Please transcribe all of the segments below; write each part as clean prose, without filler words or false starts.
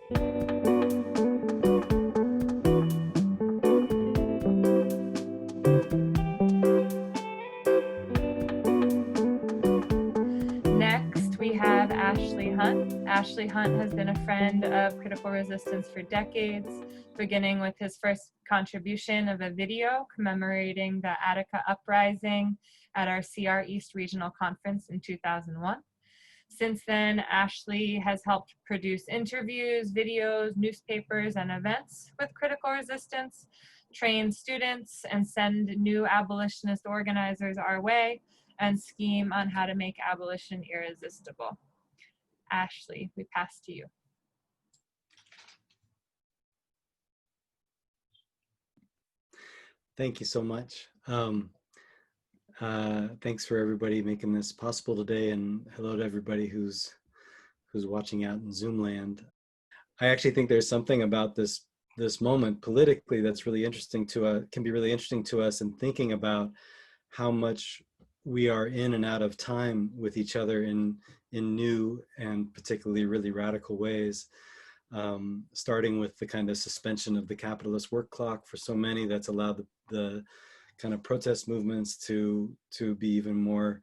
Next, we have Ashley Hunt. Ashley Hunt has been a friend of Critical Resistance for decades, beginning with his first contribution of a video commemorating the Attica Uprising at our CR East Regional Conference in 2001. Since then, Ashley has helped produce interviews, videos, newspapers, and events with Critical Resistance, train students, and send new abolitionist organizers our way, and scheme on how to make abolition irresistible. Ashley, we pass to you. Thank you so much. Thanks for everybody making this possible today, and hello to everybody who's watching out in Zoom land. I actually think there's something about this moment politically that's really interesting to can be really interesting to us in thinking about how much we are in and out of time with each other in new and particularly really radical ways. Starting with the kind of suspension of the capitalist work clock for so many that's allowed the kind of protest movements to be even more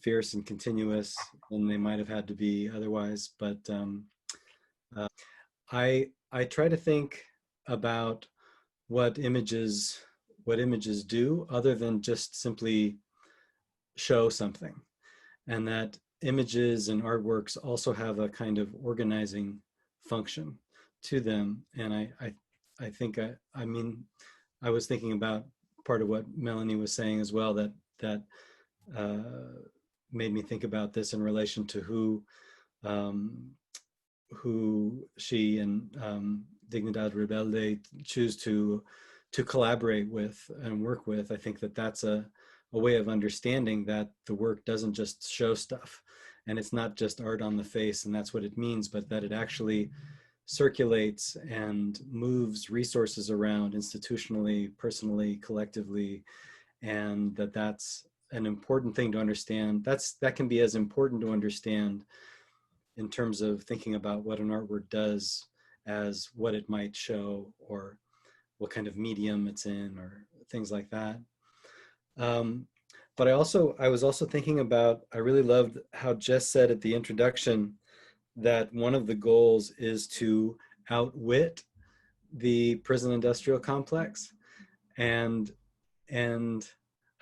fierce and continuous than they might have had to be otherwise. But I try to think about what images do other than just simply show something, and that images and artworks also have a kind of organizing function to them. And I think I mean I was thinking about part of what Melanie was saying as well, that made me think about this in relation to who she and Dignidad Rebelde choose to collaborate with and work with. I think that that's a way of understanding that the work doesn't just show stuff, and it's not just art on the face and that's what it means, but that it actually circulates and moves resources around institutionally, personally, collectively, and that's an important thing to understand. That can be as important to understand in terms of thinking about what an artwork does as what it might show or what kind of medium it's in or things like that. But I was also thinking about, I really loved how Jess said at the introduction that one of the goals is to outwit the prison industrial complex. And I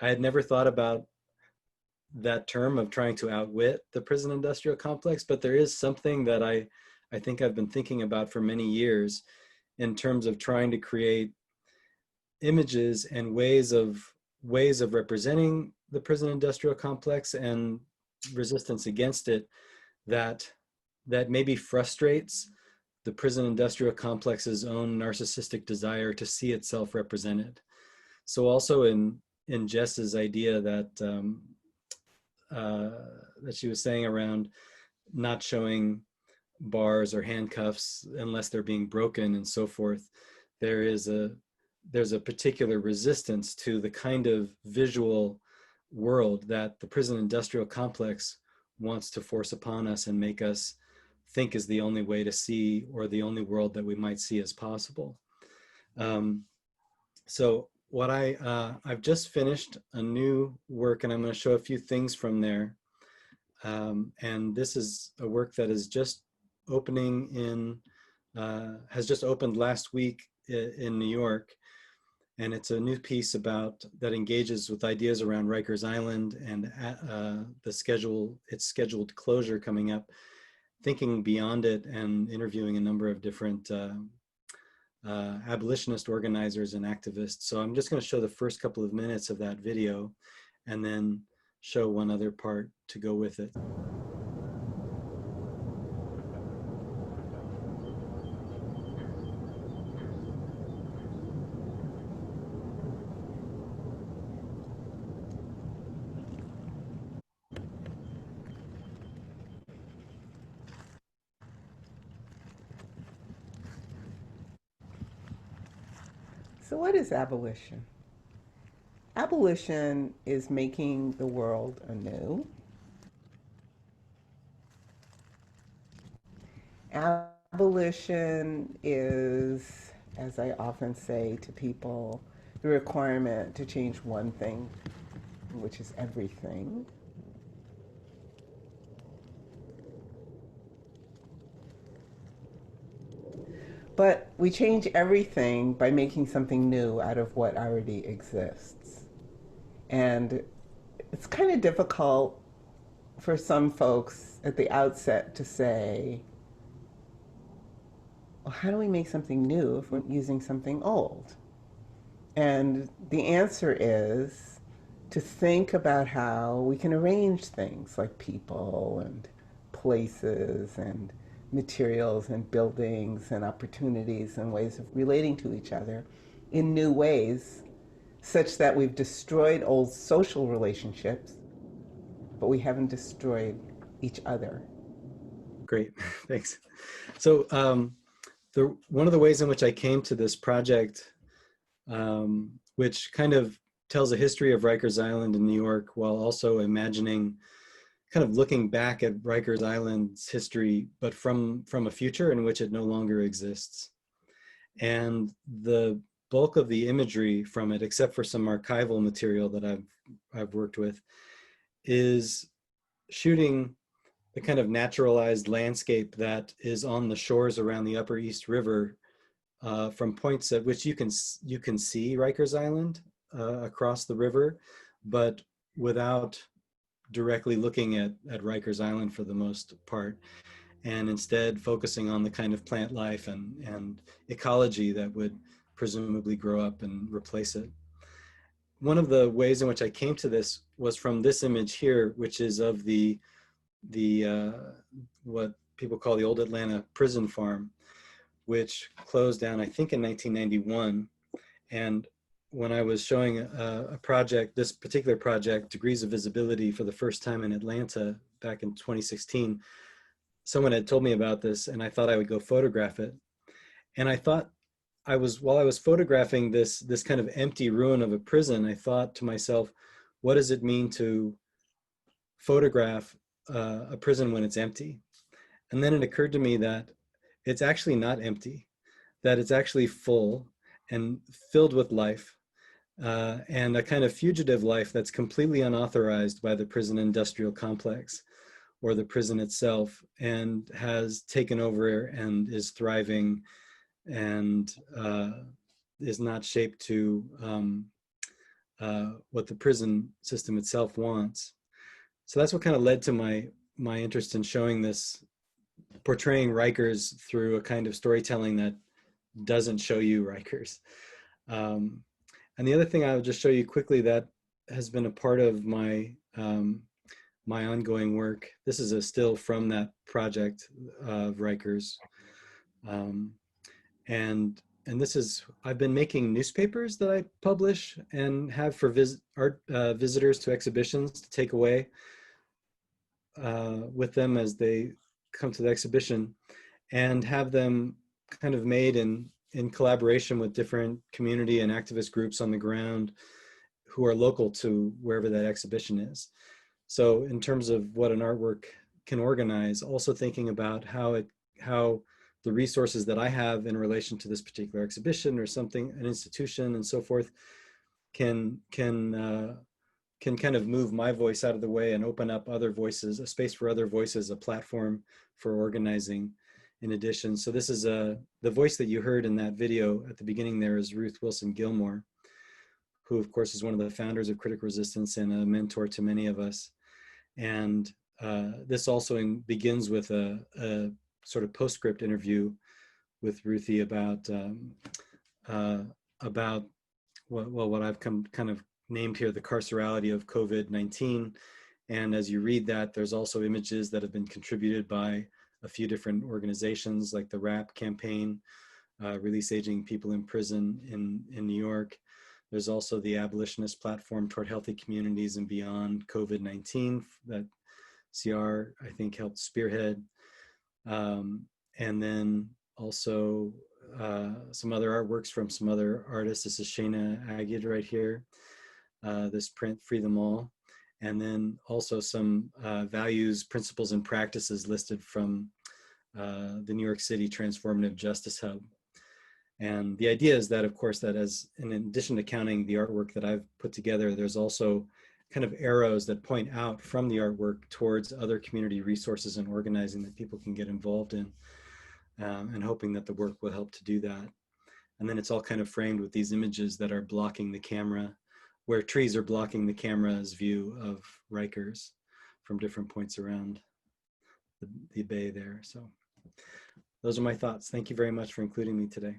had never thought about that term of trying to outwit the prison industrial complex, but there is something that I think I've been thinking about for many years in terms of trying to create images and ways of representing the prison industrial complex and resistance against it that maybe frustrates the prison industrial complex's own narcissistic desire to see itself represented. So also in Jess's idea that that she was saying around not showing bars or handcuffs unless they're being broken and so forth, there's a particular resistance to the kind of visual world that the prison industrial complex wants to force upon us and make us think is the only way to see, or the only world that we might see as possible. So what I've just finished a new work, and I'm going to show a few things from there. And this is a work that is just opening has just opened last week in New York. And it's a new piece that engages with ideas around Rikers Island and its scheduled closure coming up, thinking beyond it and interviewing a number of different abolitionist organizers and activists. So I'm just going to show the first couple of minutes of that video and then show one other part to go with it. So, what is abolition? Abolition is making the world anew. Abolition is, as I often say to people, the requirement to change one thing, which is everything. But we change everything by making something new out of what already exists. And it's kind of difficult for some folks at the outset to say, well, how do we make something new if we're using something old? And the answer is to think about how we can arrange things like people and places and materials and buildings and opportunities and ways of relating to each other in new ways, such that we've destroyed old social relationships, but we haven't destroyed each other. Great, thanks. So one of the ways in which I came to this project, which kind of tells a history of Rikers Island in New York, while also imagining, kind of looking back at Rikers Island's history, but from a future in which it no longer exists. And the bulk of the imagery from it, except for some archival material that I've worked with, is shooting the kind of naturalized landscape that is on the shores around the Upper East River, from points at which you can see Rikers Island across the river, but without directly looking at Rikers Island for the most part, and instead focusing on the kind of plant life and ecology that would presumably grow up and replace it. One of the ways in which I came to this was from this image here, which is of the what people call the Old Atlanta Prison Farm, which closed down, I think, in 1991. And when I was showing a project, this particular project, Degrees of Visibility, for the first time in Atlanta back in 2016, someone had told me about this, and I thought I would go photograph it. And I thought, while I was photographing this kind of empty ruin of a prison, I thought to myself, what does it mean to photograph a prison when it's empty? And then it occurred to me that it's actually not empty, that it's actually full and filled with life, and a kind of fugitive life that's completely unauthorized by the prison industrial complex or the prison itself, and has taken over and is thriving and is not shaped to what the prison system itself wants. So that's what kind of led to my interest in showing this, portraying Rikers through a kind of storytelling that doesn't show you Rikers. And the other thing I'll just show you quickly that has been a part of my my ongoing work. This is a still from that project of Rikers. And this is, I've been making newspapers that I publish and have for visitors to exhibitions to take away with them as they come to the exhibition, and have them kind of made in collaboration with different community and activist groups on the ground who are local to wherever that exhibition is. So in terms of what an artwork can organize, also thinking about how the resources that I have in relation to this particular exhibition or something, an institution and so forth, can kind of move my voice out of the way and open up other voices, a space for other voices, a platform for organizing in addition. So this is the voice that you heard in that video at the beginning there is Ruth Wilson Gilmore, who of course is one of the founders of Critical Resistance and a mentor to many of us. And this also begins with a sort of postscript interview with Ruthie about what I've kind of named here the carcerality of COVID-19. And as you read that, there's also images that have been contributed by a few different organizations like the RAP campaign, Release Aging People in Prison in New York. There's also the Abolitionist platform toward healthy communities and beyond COVID-19 that CR, I think, helped spearhead. And then also some other artworks from some other artists. This is Shayna Agid right here, this print, Free Them All. And then also some values, principles, and practices listed from the New York City Transformative Justice Hub. And the idea is that, of course, that as in addition to counting the artwork that I've put together, there's also kind of arrows that point out from the artwork towards other community resources and organizing that people can get involved in, and hoping that the work will help to do that. And then it's all kind of framed with these images that are blocking the camera, where trees are blocking the camera's view of Rikers from different points around the bay there. So those are my thoughts. Thank you very much for including me today.